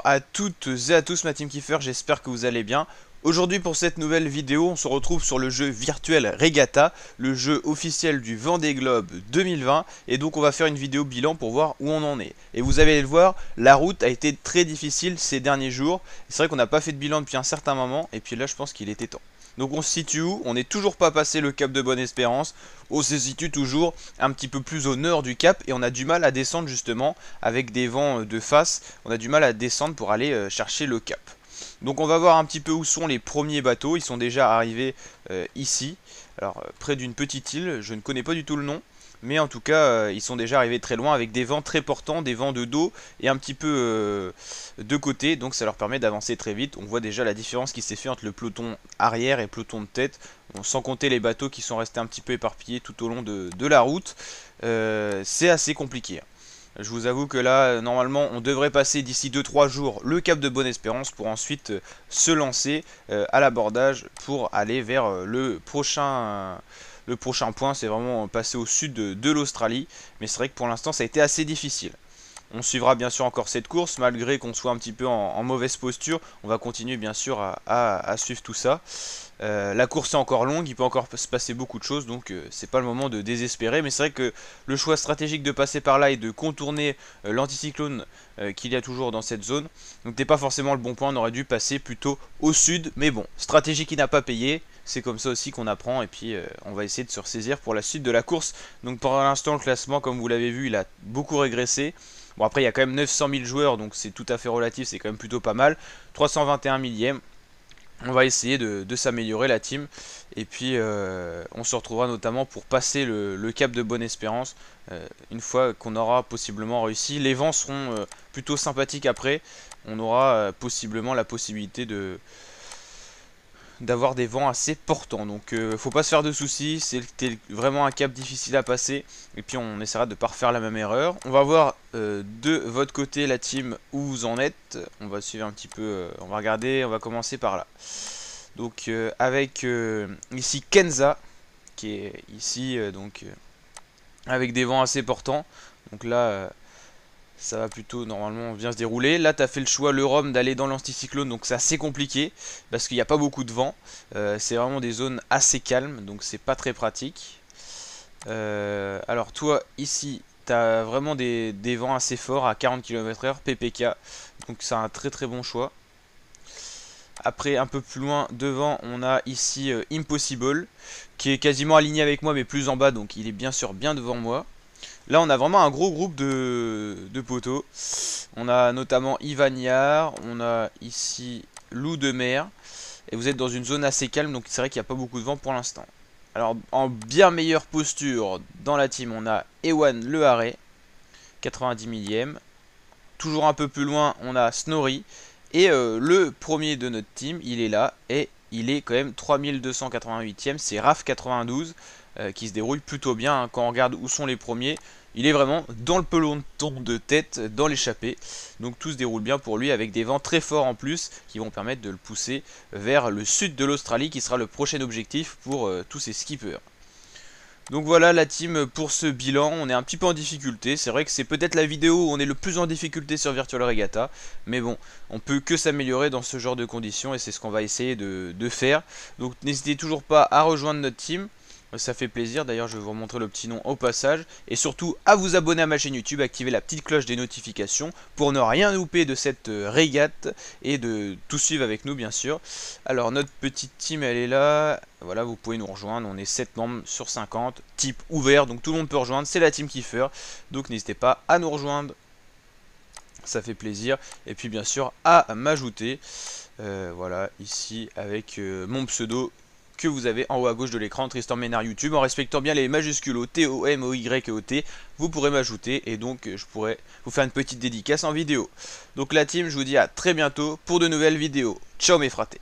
à toutes et à tous ma team Kiffer, j'espère que vous allez bien. Aujourd'hui pour cette nouvelle vidéo, on se retrouve sur le jeu virtuel Regatta, le jeu officiel du Vendée Globe 2020. Et donc on va faire une vidéo bilan pour voir où on en est. Et vous allez le voir, la route a été très difficile ces derniers jours. C'est vrai qu'on n'a pas fait de bilan depuis un certain moment, et puis là je pense qu'il était temps. Donc on se situe où? On n'est toujours pas passé le cap de Bonne-Espérance. On se situe toujours un petit peu plus au nord du cap et on a du mal à descendre justement avec des vents de face. On a du mal à descendre pour aller chercher le cap. Donc on va voir un petit peu où sont les premiers bateaux. Ils sont déjà arrivés ici. Alors près d'une petite île, je ne connais pas du tout le nom. Mais en tout cas, ils sont déjà arrivés très loin avec des vents très portants, des vents de dos et un petit peu de côté. Donc ça leur permet d'avancer très vite. On voit déjà la différence qui s'est fait entre le peloton arrière et le peloton de tête. Bon, sans compter les bateaux qui sont restés un petit peu éparpillés tout au long de la route. C'est assez compliqué. Je vous avoue que là, normalement, on devrait passer d'ici 2-3 jours le cap de Bonne-Espérance pour ensuite se lancer à l'abordage pour aller vers le prochain point. C'est vraiment passer au sud de l'Australie. Mais c'est vrai que pour l'instant, ça a été assez difficile. On suivra bien sûr encore cette course, malgré qu'on soit un petit peu en mauvaise posture. On va continuer bien sûr à suivre tout ça. La course est encore longue, il peut encore se passer beaucoup de choses, donc c'est pas le moment de désespérer. Mais c'est vrai que le choix stratégique de passer par là et de contourner l'anticyclone qu'il y a toujours dans cette zone, donc n'était pas forcément le bon point. On aurait dû passer plutôt au sud, mais bon, stratégie qui n'a pas payé. C'est comme ça aussi qu'on apprend, et puis on va essayer de se ressaisir pour la suite de la course. Donc pour l'instant, le classement, comme vous l'avez vu, il a beaucoup régressé. Bon, après il y a quand même 900 000 joueurs, donc c'est tout à fait relatif, c'est quand même plutôt pas mal. 321 millième. On va essayer de s'améliorer la team. Et puis on se retrouvera notamment pour passer le cap de Bonne-Espérance une fois qu'on aura possiblement réussi. Les vents seront plutôt sympathiques après. On aura possiblement la possibilité d'avoir des vents assez portants. Donc faut pas se faire de soucis, c'était vraiment un cap difficile à passer. Et puis on essaiera de ne pas refaire la même erreur. On va voir de votre côté la team où vous en êtes. On va suivre un petit peu, on va regarder, on va commencer par là. Donc avec ici Kenza, qui est ici avec des vents assez portants. Donc là ça va plutôt normalement bien se dérouler. Là tu as fait le choix, le Rhum, d'aller dans l'anticyclone, donc c'est assez compliqué parce qu'il n'y a pas beaucoup de vent. C'est vraiment des zones assez calmes, donc c'est pas très pratique. Alors toi ici tu as vraiment des vents assez forts à 40 km/h, PPK, donc c'est un très très bon choix. Après un peu plus loin devant on a ici Impossible qui est quasiment aligné avec moi mais plus en bas, donc il est bien sûr bien devant moi. Là on a vraiment un gros groupe de poteaux. On a notamment Ivagnard, on a ici Loup de Mer. Et vous êtes dans une zone assez calme, donc c'est vrai qu'il n'y a pas beaucoup de vent pour l'instant. Alors en bien meilleure posture dans la team on a Ewan Le Harret, 90 millième. Toujours un peu plus loin on a Snorri. Et le premier de notre team il est là et il est quand même 3288ème, c'est Raf 92 qui se déroule plutôt bien hein. Quand on regarde où sont les premiers, il est vraiment dans le peloton de tête, dans l'échappée. Donc tout se déroule bien pour lui avec des vents très forts en plus qui vont permettre de le pousser vers le sud de l'Australie qui sera le prochain objectif pour tous ces skippers. Donc voilà la team pour ce bilan, on est un petit peu en difficulté, c'est vrai que c'est peut-être la vidéo où on est le plus en difficulté sur Virtual Regatta, mais bon, on peut que s'améliorer dans ce genre de conditions et c'est ce qu'on va essayer de faire. Donc n'hésitez toujours pas à rejoindre notre team, ça fait plaisir, d'ailleurs je vais vous remontrer le petit nom au passage, et surtout à vous abonner à ma chaîne YouTube, activer la petite cloche des notifications pour ne rien louper de cette régate et de tout suivre avec nous bien sûr. Alors notre petite team elle est là, voilà vous pouvez nous rejoindre, on est 7 membres sur 50, type ouvert, donc tout le monde peut rejoindre, c'est la team Kiffer, donc n'hésitez pas à nous rejoindre, ça fait plaisir, et puis bien sûr à m'ajouter, voilà ici avec mon pseudo que vous avez en haut à gauche de l'écran, Tristan Ménard YouTube, en respectant bien les majuscules O, T, O, M, O, Y et O, T, vous pourrez m'ajouter et donc je pourrai vous faire une petite dédicace en vidéo. Donc la team, je vous dis à très bientôt pour de nouvelles vidéos. Ciao mes fratés.